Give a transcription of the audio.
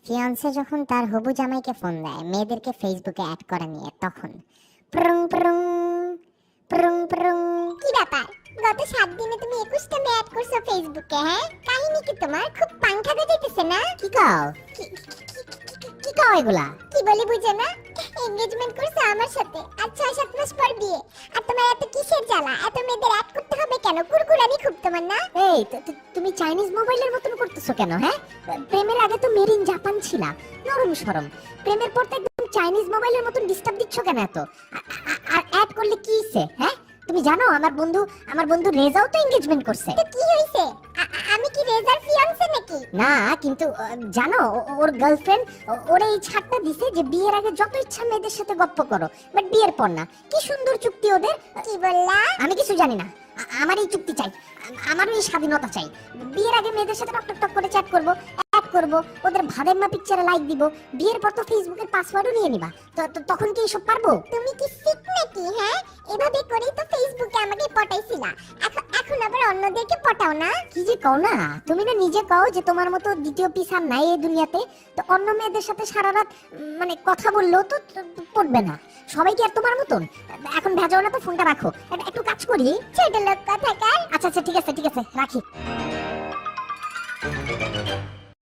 Fiancée যখন তার হবু জামাইকে ফোন দেয় মেয়েদেরকে ফেসবুকে অ্যাড করা নিয়ে, তখন প্রং প্রং প্রং প্রং। কি ব্যাপার, গত 7 দিনে তুমি 21টা মেয়ে অ্যাড করছো ফেসবুকে? হ্যাঁ, কাহিনী কি তোমার? খুব পাংখা গজাইতেছে না? কি কও কি কও এগুলা? কি বলি বুঝে না? এনগেজমেন্ট করছো আমার সাথে, আর 6-7 মাস পর বিয়ে, আর তোমার এত কিসের জ্বালা? এত মেয়েদের অ্যাড করতে হবে কেন? কুরকুরানি খুব তোমার না? এই তুমি চাইনিজ মোবাইলের মতন করতেছো কেন? হ্যাঁ, প্রেমের আগে তো মেড ইন জাপান ছিলা, নরম সরম। প্রেমের পর তো একদম চাইনিজ মোবাইলের মতন ডিস্টার্ব দিচ্ছ কেন এত? আর অ্যাড করলে কি হইছে? হ্যাঁ, তুমি জানো আমার বন্ধু রেজাও তো এনগেজমেন্ট করছে। তো কি হইছে? আমি কি রেজার ফিয়ান্সে নাকি? না, কিন্তু জানো ওর গার্লফ্রেন্ড ওরে এই ছাড়টা দিছে যে বিয়ের আগে যত ইচ্ছা মেয়েদের সাথে গপ্প করো, বাট বিয়ের পর না। কি সুন্দর চুক্তি ওদের। কি বললা? আমি কিছু জানি না, আমার এই চুক্তি চাই, আমারও এই স্বাধীনতা চাই। বিয়ের আগে মেয়েদের সাথে টক টক টক করে চ্যাট করব, অ্যাড করব, ওদের ভাদেম্মা পিকচারে লাইক দিব, বিয়ের পর তো ফেসবুকের পাসওয়ার্ডও নিয়ে নিবা। তখন কি এসব পারবো? তুমি কি সিক নাকি? হ্যাঁ, এভাবে করেই তো ফেসবুকে আমাকে পটাইছিলা, এখন আবার অন্যদেরকে পটাও না? কি যে কও না, তুমি না নিজে কও যে তোমার মতো দ্বিতীয় পিস আর নাই এই দুনিয়াতে। তো অন্য মেয়েদের সাথে সারা রাত মানে কথা বললেও তো পড়বে না। সবাই কি আর তোমার মতন? এখন ভেজাও না তো, ফোনটা রাখো, একটু কাজ করি। ছোট লোক কথাকার। আচ্ছা ঠিক আছে রাখি।